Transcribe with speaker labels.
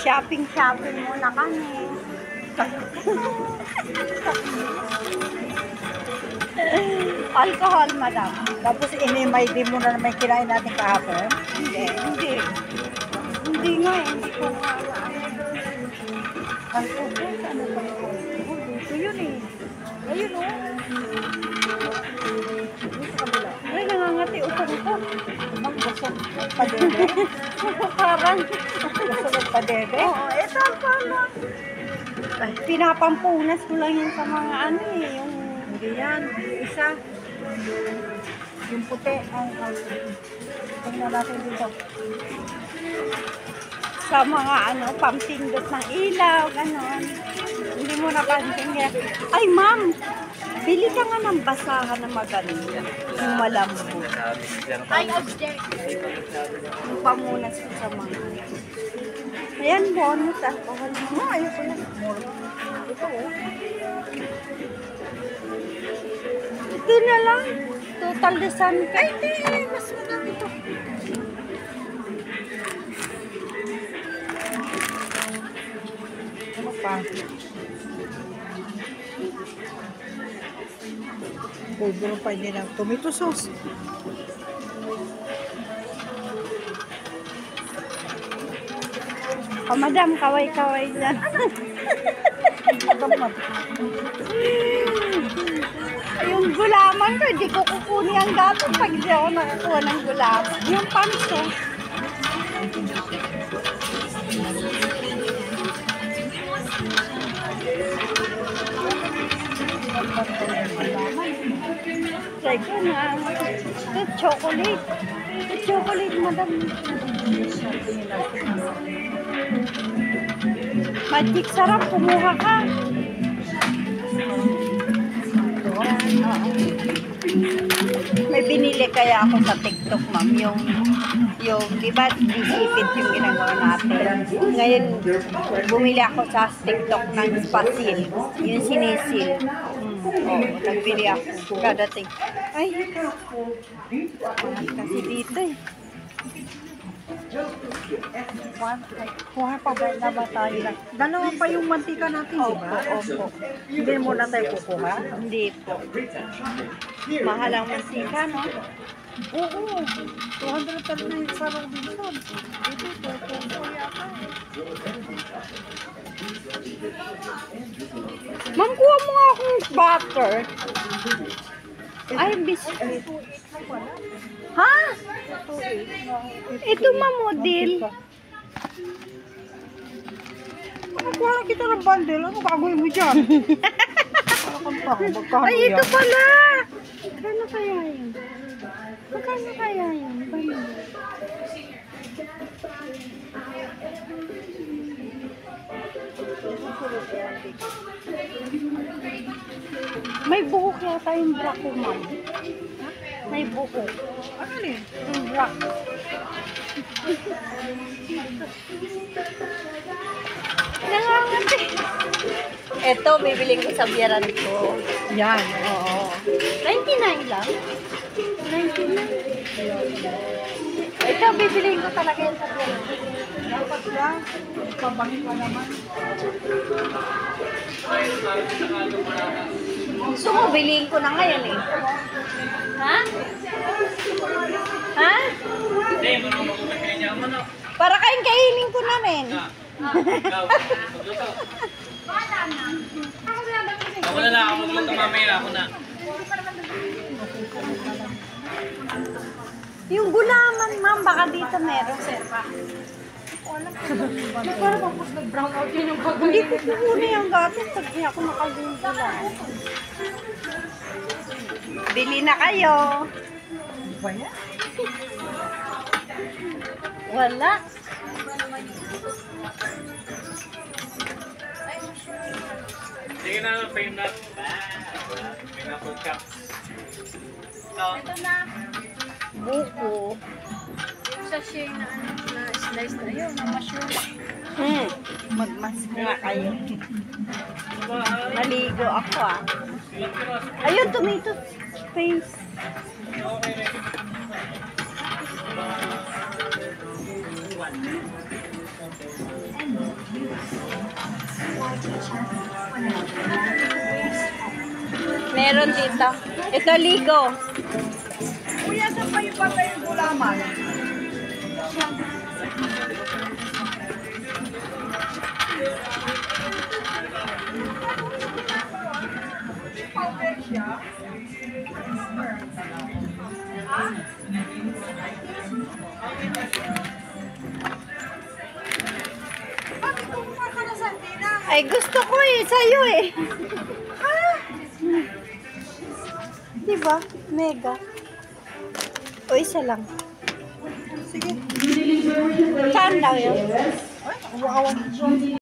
Speaker 1: Shopping muna kami. Alcohol, madam.
Speaker 2: Tapos inimay din mo na may kinain natin kahapon.
Speaker 1: Hindi. Hindi nga, hindi ko nga.
Speaker 2: Alcohol, ano ba ito? Dito yun eh. Ayun o.
Speaker 1: Ay, nangangati utang ko.
Speaker 2: Ang busog padede.
Speaker 1: Parang,
Speaker 2: Busog padede.
Speaker 1: oo, ito pala. Ay, pinapampunas ko lang yun sa mga ano eh, yung
Speaker 2: Hindi yan. Isa. Yung puti. Tingnan natin dito.
Speaker 1: sa mga ano, pampindot ng ilaw, gano'n. Hindi mo napansin kaya, ay ma'am, bili ka nga ng basahan na maganda. Yung malambot. Ay, object. Yung pamunas ko sa mga. Ayan, bonus alcohol.
Speaker 2: Ayos ko yan. Ito oh.
Speaker 1: Ito na lang. Total desan ka.
Speaker 2: Ay, hindi. Mas madami ito. Ano pa? Pulburo pa din ang tomato sauce.
Speaker 1: Oh, madam, kaway-kaway dyan. Yung gulaman ko, hindi ko kukunin ang gato pag hindi ako nakakuha ng gulaman. Yung panso. Try ko na. Ito, chocolate. Ito, chocolate, madam. Magic sarap, kumuha ka. May binili kaya ako sa TikTok, ma'am, yung di ba, disipid yung ginagawa natin. Ngayon, bumili ako sa TikTok ng spasil, yung sinisil. Oo, nagbili ako. Kadating. Ay, kasi dito eh.
Speaker 2: Kuha pa ba na ba tayo na? Dalawa pa yung mantika natin, di ba?
Speaker 1: Opo.
Speaker 2: Hindi mo na tayo kukuha?
Speaker 1: Hindi po. Mahal ang mantika, no?
Speaker 2: Oo. 200 pa rin na yung sa Robinson. Ito, 200 yata.
Speaker 1: Ma'am, kuha mo nga akong butter. Ay, biscuit. Ha? Ito, ma'am, model.
Speaker 2: Kuha na kita ng bundle. Ano gagawin mo dyan?
Speaker 1: Ay, ito pala. Magkano kaya yun? Magkano kaya yun? May buhok yata yung black ko, ma'am. May buhok.
Speaker 2: Ano yun?
Speaker 1: Yung black. Nangangati. Ito, bibiling ko sa biyaran ko.
Speaker 2: Yan.
Speaker 1: Oo. 99 lang. 99. Ito, bibiling ko talaga yan sa biyaran.
Speaker 2: Dapat lang. Pabangin pa naman.
Speaker 1: Gusto mo, bilihin ko na ngayon eh. Ha? Ha? Para kainin ko na rin.
Speaker 3: Ako na lang, ako magluto mamaya, ako na.
Speaker 1: Yung gulaman, ma'am, baka dito meron.
Speaker 2: Para tapos nag-brown out yun yung
Speaker 1: Hindi ko kukunin ang gatos pag di ako nakagugula. Bili na kayo.
Speaker 2: ba yan?
Speaker 1: Wala.
Speaker 3: Sige na, peanut. Pineapple cup.
Speaker 1: Ito na. Buko.
Speaker 4: Sachet na ano, na slice na yun, na mushroom.
Speaker 1: Magmas nga kayo. Maligo ako ah. Ayun, tomato paste. Meron dito. Ito, ligo.
Speaker 2: Kuya, saan pa yung patay yung gulaman? Bakit kumuha ka na sardinas?
Speaker 1: Ay, gusto ko eh. Sa'yo eh. Diba? Mega. O, isa lang.
Speaker 2: Sige.
Speaker 1: Saan daw yun?
Speaker 2: Ay, awa-awa.